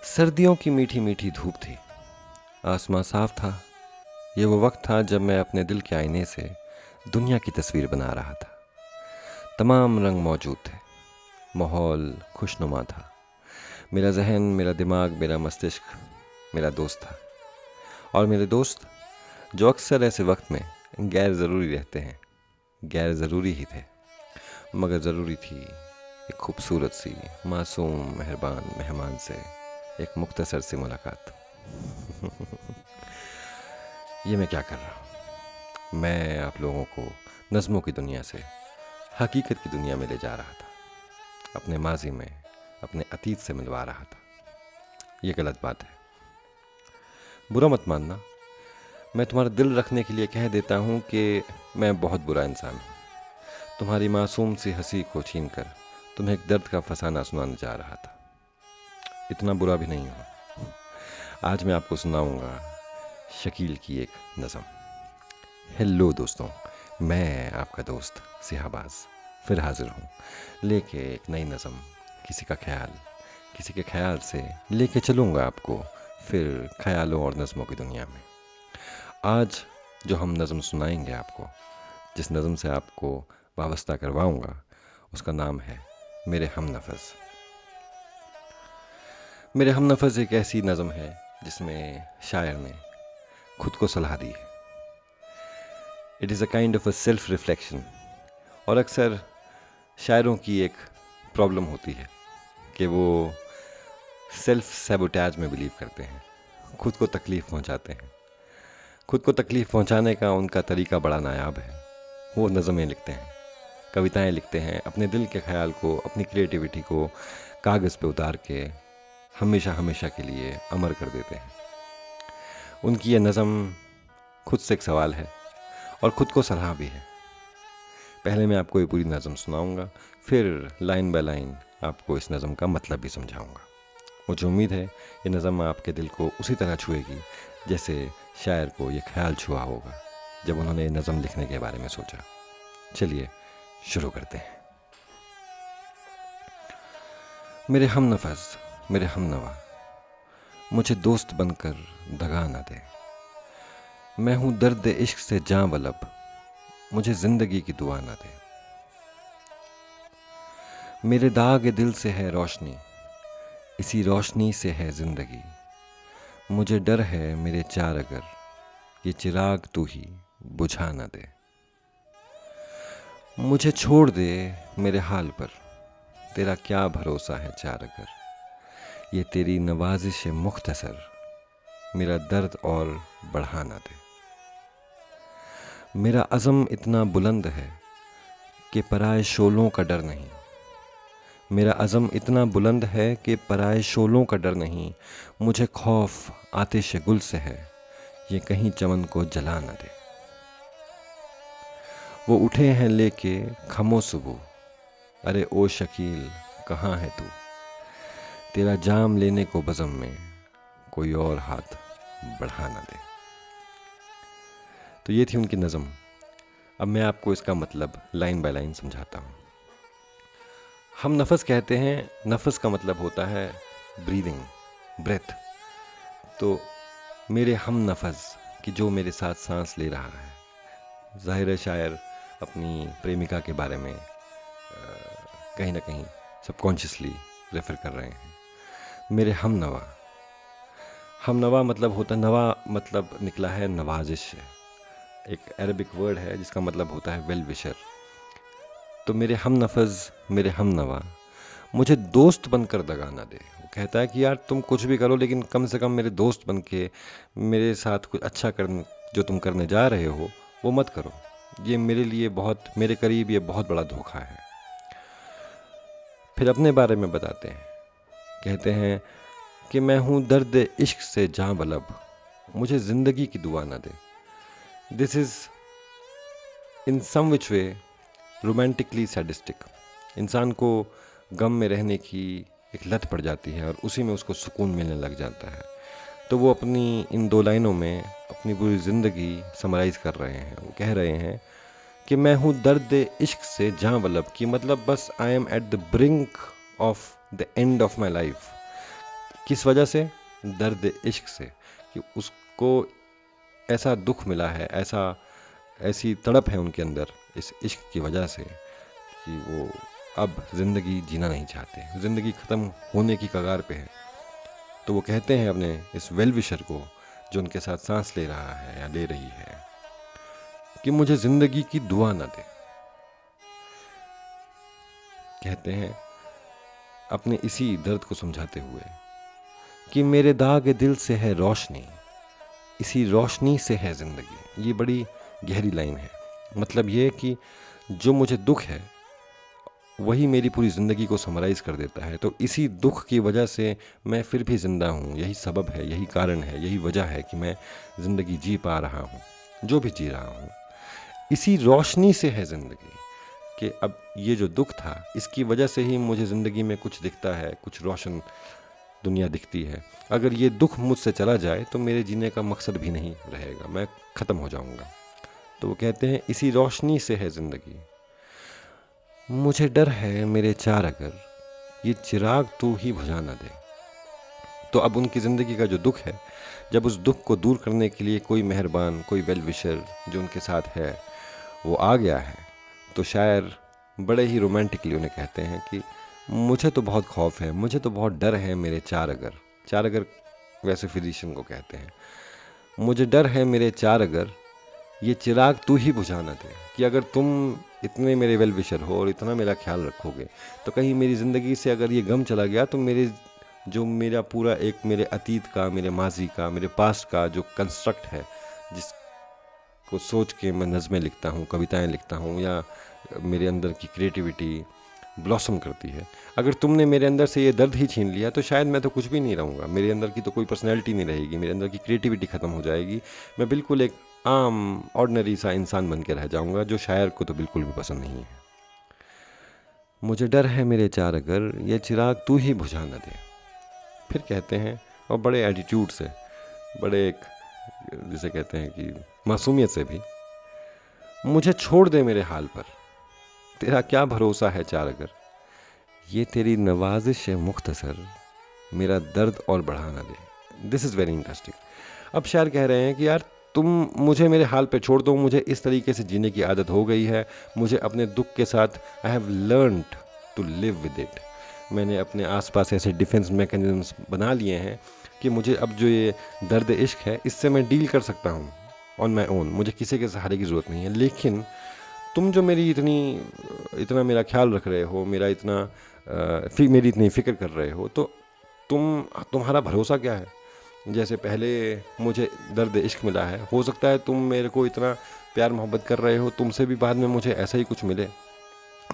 सर्दियों की मीठी मीठी धूप थी। आसमां साफ था। ये वो वक्त था जब मैं अपने दिल के आईने से दुनिया की तस्वीर बना रहा था। तमाम रंग मौजूद थे। माहौल खुशनुमा था। मेरा जहन, मेरा दिमाग, मेरा मस्तिष्क मेरा दोस्त था। और मेरे दोस्त जो अक्सर ऐसे वक्त में गैर ज़रूरी रहते हैं, गैर ज़रूरी ही थे, मगर ज़रूरी थी एक खूबसूरत सी मासूम मेहरबान मेहमान से एक मुख्तसर सी मुलाकात। ये मैं क्या कर रहा हूँ? मैं आप लोगों को नज़्मों की दुनिया से हकीकत की दुनिया में ले जा रहा था। अपने माजी में अपने अतीत से मिलवा रहा था। ये गलत बात है, बुरा मत मानना। मैं तुम्हारा दिल रखने के लिए कह देता हूँ कि मैं बहुत बुरा इंसान हूँ। तुम्हारी मासूम सी हंसी को छीन कर तुम्हें एक दर्द का फसाना सुनाने जा रहा था। इतना बुरा भी नहीं हूँ। आज मैं आपको सुनाऊंगा शकील की एक नज़म। हेलो दोस्तों, मैं आपका दोस्त सिहाबाज फिर हाजिर हूँ लेके एक नई नज़म। किसी के ख्याल से लेके चलूँगा आपको फिर ख्यालों और नज़मों की दुनिया में। आज जो हम नज़म सुनाएंगे आपको, जिस नज़म से आपको वाबस्ता करवाऊँगा, उसका नाम है मेरे हमनफज़। मेरे हमनफज़ एक ऐसी नज़म है जिसमें शायर ने खुद को सलाह दी है। It is a kind of a self reflection. और अक्सर शायरों की एक प्रॉब्लम होती है कि वो सेल्फ सैबोटैज में बिलीव करते हैं, खुद को तकलीफ़ पहुंचाते हैं। खुद को तकलीफ़ पहुंचाने का उनका तरीका बड़ा नायाब है। वो नज़में लिखते हैं, कविताएं लिखते हैं, अपने दिल के ख्याल को, अपनी क्रिएटिविटी को कागज़ पे उतार के हमेशा हमेशा के लिए अमर कर देते हैं। उनकी ये नज़म खुद से एक सवाल है और ख़ुद को सलाह भी है। पहले मैं आपको ये पूरी नज़म सुनाऊंगा, फिर लाइन बाय लाइन आपको इस नज़म का मतलब भी समझाऊंगा। मुझे उम्मीद है ये नज़म आपके दिल को उसी तरह छुएगी जैसे शायर को ये ख्याल छुआ होगा जब उन्होंने ये नज़म लिखने के बारे में सोचा। चलिए शुरू करते हैं। मेरे हमनफज़, मेरे हमनवा, मुझे दोस्त बनकर दगा न दे। मैं हूँ दर्द इश्क से जाँ बलब, मुझे ज़िंदगी की दुआ न दे। मेरे दाग दिल से है रोशनी, इसी रोशनी से है ज़िंदगी। मुझे डर है मेरे चार अगर ये चिराग तू ही बुझा न दे। मुझे छोड़ दे मेरे हाल पर, तेरा क्या भरोसा है चार अगर ये तेरी नवाजिश मुख्तसर मेरा दर्द और बढ़ा न दे। मेरा अज़म इतना बुलंद है कि पराए शोलों का डर नहीं। मेरा अज़म इतना बुलंद है कि पराए शोलों का डर नहीं। मुझे खौफ आतिश गुल से है, ये कहीं चमन को जला न दे। वो उठे हैं लेके खमो सुबह, अरे ओ शकील कहाँ है तू। तेरा जाम लेने को बज़म में कोई और हाथ बढ़ा न दे। तो ये थी उनकी नज़म। अब मैं आपको इसका मतलब लाइन बाय लाइन समझाता हूँ। हम नफस कहते हैं, नफस का मतलब होता है ब्रीदिंग, ब्रेथ। तो मेरे हम नफस कि जो मेरे साथ सांस ले रहा है, ज़ाहिर है शायर अपनी प्रेमिका के बारे में कहीं ना कहीं सबकॉन्शियसली रेफ़र कर रहे हैं। मेरे हम नवा, हम नवा मतलब होता, नवा मतलब निकला है नवाजिश से, एक अरबिक वर्ड है जिसका मतलब होता है वेल विशर। तो मेरे हम नफज़, मेरे हम नवा, मुझे दोस्त बनकर दगा ना दे। वो कहता है कि यार तुम कुछ भी करो लेकिन कम से कम मेरे दोस्त बन के मेरे साथ कुछ अच्छा करने, जो तुम करने जा रहे हो वो मत करो। ये मेरे लिए बहुत, मेरे करीब ये बहुत बड़ा धोखा है। फिर अपने बारे में बताते हैं, कहते हैं कि मैं हूँ दर्द इश्क से जाँ बलब, मुझे ज़िंदगी की दुआ ना दे। This is in some which way romantically sadistic. इंसान को गम में रहने की एक लत पड़ जाती है और उसी में उसको सुकून मिलने लग जाता है। तो वो अपनी इन दो लाइनों में अपनी पूरी ज़िंदगी समराइज़ कर रहे हैं। वो कह रहे हैं कि मैं हूँ दर्द इश्क से जाँ बलब, की मतलब बस I am at the brink of the end of my life, किस वजह से? दर्द इश्क से, कि उसको ऐसा दुख मिला है, ऐसी तड़प है उनके अंदर इस इश्क की वजह से कि वो अब ज़िंदगी जीना नहीं चाहते, ज़िंदगी ख़त्म होने की कगार पे है। तो वो कहते हैं अपने इस वेल विशर को, जो उनके साथ सांस ले रहा है या ले रही है, कि मुझे ज़िंदगी की दुआ न दे। कहते हैं अपने इसी दर्द को समझाते हुए कि मेरे दाग दिल से है रोशनी, इसी रोशनी से है ज़िंदगी। ये बड़ी गहरी लाइन है। मतलब ये कि जो मुझे दुख है वही मेरी पूरी ज़िंदगी को समराइज़ कर देता है। तो इसी दुख की वजह से मैं फिर भी ज़िंदा हूँ। यही सबब है, यही कारण है, यही वजह है कि मैं ज़िंदगी जी पा रहा हूँ, जो भी जी रहा हूँ। इसी रोशनी से है ज़िंदगी, कि अब ये जो दुख था इसकी वजह से ही मुझे ज़िंदगी में कुछ दिखता है, कुछ रोशन दुनिया दिखती है। अगर ये दुख मुझसे चला जाए तो मेरे जीने का मकसद भी नहीं रहेगा, मैं ख़त्म हो जाऊँगा। तो वो कहते हैं इसी रोशनी से है ज़िंदगी। मुझे डर है मेरे चार अगर ये चिराग तू ही बुझा न दे। तो अब उनकी ज़िंदगी का जो दुख है, जब उस दुख को दूर करने के लिए कोई मेहरबान, कोई वेल विशर जो उनके साथ है वो आ गया है, तो शायर बड़े ही रोमांटिकली उन्हें कहते हैं कि मुझे तो बहुत खौफ है, मुझे तो बहुत डर है मेरे चार अगर। चार अगर वैसे फिजिशियन को कहते हैं। मुझे डर है मेरे चार अगर ये चिराग तू ही बुझा न दे, कि अगर तुम इतने मेरे वेल विशर हो और इतना मेरा ख्याल रखोगे तो कहीं मेरी ज़िंदगी से अगर ये गम चला गया तो मेरा पूरा एक मेरे अतीत का, मेरे माजी का, मेरे पास्ट का जो कंस्ट्रक्ट है, जिसको सोच के मैं नज़में लिखता हूँ, कविताएं लिखता हूँ, या मेरे अंदर की क्रिएटिविटी ब्लॉसम करती है, अगर तुमने मेरे अंदर से ये दर्द ही छीन लिया तो शायद मैं तो कुछ भी नहीं रहूँगा। मेरे अंदर की तो कोई पर्सनैलिटी नहीं रहेगी, मेरे अंदर की क्रिएटिविटी ख़त्म हो जाएगी। मैं बिल्कुल एक आम ऑर्डिनरी सा इंसान बन के रह जाऊँगा, जो शायर को तो बिल्कुल भी पसंद नहीं है। मुझे डर है मेरे चार अगर ये चिराग तू ही बुझा न दे। फिर कहते हैं, और बड़े एटीट्यूड से, बड़े एक जिसे कहते हैं कि मासूमियत से भी, मुझे छोड़ दे मेरे हाल पर, तेरा क्या भरोसा है चार अगर ये तेरी नवाजिश है मुख्तसर, मेरा दर्द और बढ़ा ना दे। This is very interesting. अब शायर कह रहे हैं कि यार तुम मुझे मेरे हाल पे छोड़ दो, मुझे इस तरीके से जीने की आदत हो गई है, मुझे अपने दुख के साथ I have learned to live with it. मैंने अपने आसपास ऐसे डिफेंस मैकेनिज्म्स बना लिए हैं कि मुझे अब जो ये दर्द इश्क है इससे मैं डील कर सकता हूँ ऑन माई ओन, मुझे किसी के सहारे की ज़रूरत नहीं है। लेकिन तुम जो मेरी इतना मेरा ख्याल रख रहे हो, मेरी इतनी फ़िक्र कर रहे हो, तो तुम्हारा भरोसा क्या है? जैसे पहले मुझे दर्द इश्क मिला है, हो सकता है तुम मेरे को इतना प्यार मोहब्बत कर रहे हो, तुमसे भी बाद में मुझे ऐसा ही कुछ मिले।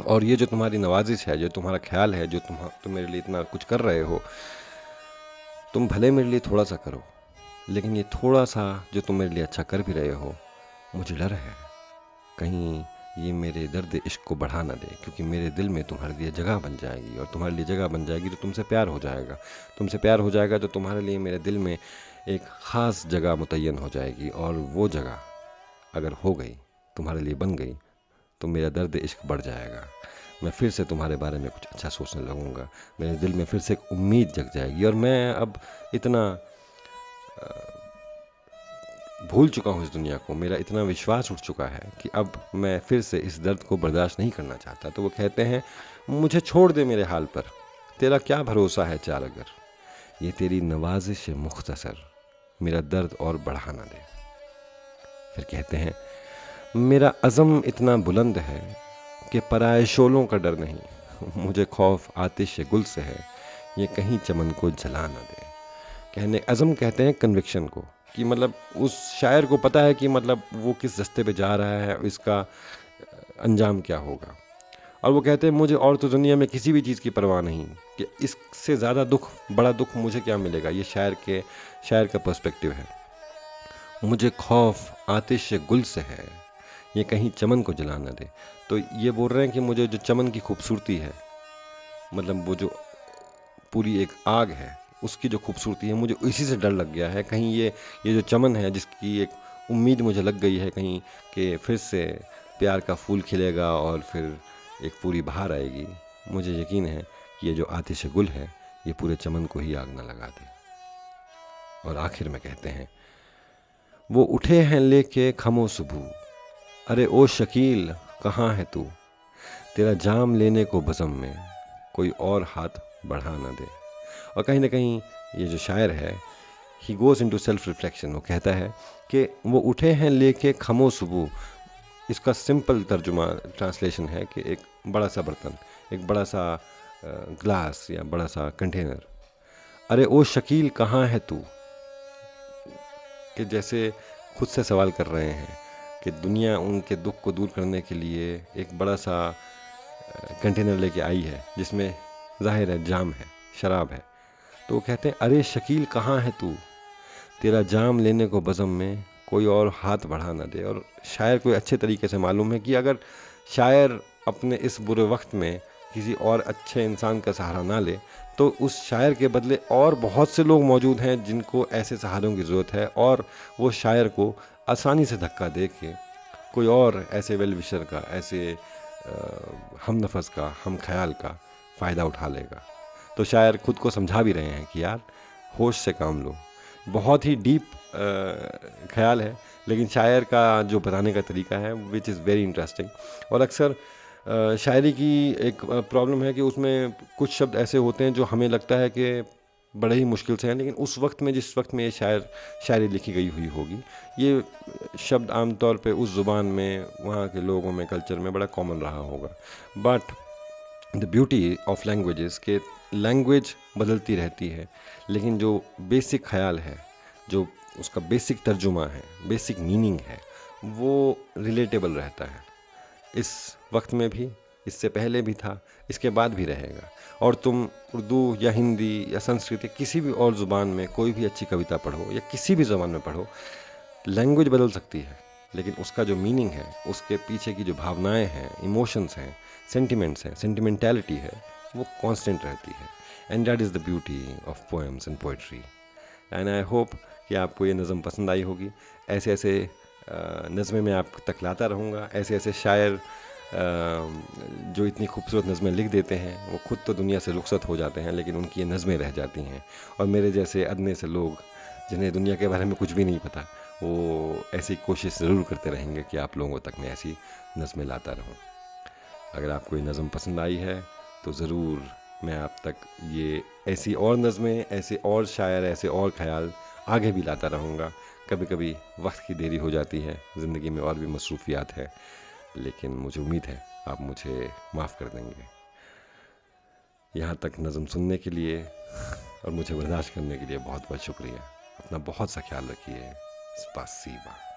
और ये जो तुम्हारी नवाजिश है, जो तुम्हारा ख्याल है, जो तुम मेरे लिए इतना कुछ कर रहे हो, तुम भले मेरे लिए थोड़ा सा करो, लेकिन ये थोड़ा सा जो तुम मेरे लिए अच्छा कर भी रहे हो, मुझे डर है कहीं ये मेरे दर्द इश्क को बढ़ा ना दे, क्योंकि मेरे दिल में तुम्हारे लिए जगह बन जाएगी, और तुम्हारे लिए जगह बन जाएगी तो तुमसे प्यार हो जाएगा। तुमसे प्यार हो जाएगा तो तुम्हारे लिए मेरे दिल में एक ख़ास जगह मुतय्यन हो जाएगी, और वो जगह अगर हो गई, तुम्हारे लिए बन गई, तो मेरा दर्द इश्क बढ़ जाएगा। मैं फिर से तुम्हारे बारे में कुछ अच्छा सोचने लगूँगा, मेरे दिल में फिर से एक उम्मीद जग जाएगी, और मैं अब इतना भूल चुका हूँ इस दुनिया को, मेरा इतना विश्वास उठ चुका है कि अब मैं फिर से इस दर्द को बर्दाश्त नहीं करना चाहता। तो वो कहते हैं, मुझे छोड़ दे मेरे हाल पर, तेरा क्या भरोसा है चार अगर ये तेरी नवाजिश मुख्तसर, मेरा दर्द और बढ़ा ना दे। फिर कहते हैं, मेरा अज़म इतना बुलंद है कि पराए शोलों का डर नहीं, मुझे खौफ आतिश गुल से है, ये कहीं चमन को जला ना दे। अज़म कहते हैं कन्विक्शन को, कि मतलब उस शायर को पता है कि मतलब वो किस रास्ते पे जा रहा है, इसका अंजाम क्या होगा। और वो कहते हैं, मुझे और तो दुनिया में किसी भी चीज़ की परवाह नहीं, कि इससे ज़्यादा बड़ा दुख मुझे क्या मिलेगा। ये शायर का पर्सपेक्टिव है। मुझे खौफ आतिश गुल से है, ये कहीं चमन को जला ना दे। तो ये बोल रहे हैं कि मुझे जो चमन की खूबसूरती है, मतलब वो जो पूरी एक आग है, उसकी जो खूबसूरती है, मुझे इसी से डर लग गया है। कहीं ये जो चमन है, जिसकी एक उम्मीद मुझे लग गई है कहीं कि फिर से प्यार का फूल खिलेगा और फिर एक पूरी बहार आएगी, मुझे यकीन है कि ये जो आतिश गुल है ये पूरे चमन को ही आग न लगा दे। और आखिर में कहते हैं, वो उठे हैं लेके खमो सुबह, अरे ओ शकील कहाँ है तू, तेरा जाम लेने को बज़म में कोई और हाथ बढ़ा ना दे। और कहीं ना कहीं ये जो शायर है, he goes into self reflection. वो कहता है कि वो उठे हैं लेके खमो सुबह, इसका सिंपल तर्जुमा ट्रांसलेशन है कि एक बड़ा सा बर्तन, एक बड़ा सा ग्लास या बड़ा सा कंटेनर, अरे ओ शकील कहाँ है तू, कि जैसे खुद से सवाल कर रहे हैं कि दुनिया उनके दुख को दूर करने के लिए एक बड़ा सा कंटेनर लेके आई है जिसमें जाहिर है जाम है, शराब है। तो वो कहते हैं, अरे शकील कहाँ है तू, तेरा जाम लेने को बज़म में कोई और हाथ बढ़ा ना दे। और शायर को अच्छे तरीके से मालूम है कि अगर शायर अपने इस बुरे वक्त में किसी और अच्छे इंसान का सहारा ना ले तो उस शायर के बदले और बहुत से लोग मौजूद हैं जिनको ऐसे सहारों की ज़रूरत है, और वो शायर को आसानी से धक्का दे के कोई और ऐसे वेल विशर का, ऐसे हम नफस का, हम ख्याल का फ़ायदा उठा लेगा। तो शायर खुद को समझा भी रहे हैं कि यार होश से काम लो। बहुत ही डीप ख्याल है, लेकिन शायर का जो बताने का तरीका है विच इज़ वेरी इंटरेस्टिंग। और अक्सर शायरी की एक प्रॉब्लम है कि उसमें कुछ शब्द ऐसे होते हैं जो हमें लगता है कि बड़े ही मुश्किल से हैं, लेकिन उस वक्त में, जिस वक्त में ये शायरी लिखी गई हुई होगी, ये शब्द आमतौर पे उस ज़ुबान में, वहाँ के लोगों में, कल्चर में बड़ा कॉमन रहा होगा। But the beauty of languages के लैंग्वेज बदलती रहती है, लेकिन जो बेसिक ख्याल है, जो उसका बेसिक तर्जुमा है, बेसिक मीनिंग है, वो रिलेटेबल रहता है। इस वक्त में भी, इससे पहले भी था, इसके बाद भी रहेगा। और तुम उर्दू या हिंदी या संस्कृत या किसी भी और ज़ुबान में कोई भी अच्छी कविता पढ़ो या किसी भी ज़ुबान में पढ़ो, लैंग्वेज बदल सकती है, लेकिन उसका जो मीनिंग है, उसके पीछे की जो भावनाएं हैं, इमोशंस हैं, सेंटिमेंट्स हैं, सेंटिमेंटैलिटी है, वो कांस्टेंट रहती है। And that is the beauty of poems and poetry. And I hope कि आपको ये नज़म पसंद आई होगी। ऐसे ऐसे नज़में मैं आप तक लाता रहूँगा। ऐसे ऐसे शायर जो इतनी खूबसूरत नज़में लिख देते हैं, वो खुद तो दुनिया से रुखसत हो जाते हैं, लेकिन उनकी ये नज़में रह जाती हैं। और मेरे जैसे अदने से लोग जिन्हें दुनिया के बारे में कुछ भी नहीं पता, वो ऐसी कोशिश ज़रूर करते रहेंगे कि आप लोगों तक मैं ऐसी नज़में लाता रहूं। अगर आपको ये नज़म पसंद आई है तो ज़रूर मैं आप तक ये ऐसी और नज़में, ऐसे और शायर, ऐसे और ख्याल आगे भी लाता रहूँगा। कभी कभी वक्त की देरी हो जाती है, ज़िंदगी में और भी मसरूफ़ियात है, लेकिन मुझे उम्मीद है आप मुझे माफ़ कर देंगे। यहाँ तक नज़म सुनने के लिए और मुझे बर्दाश्त करने के लिए बहुत बहुत शुक्रिया। अपना बहुत सा ख्याल रखिए। स्पासीबा।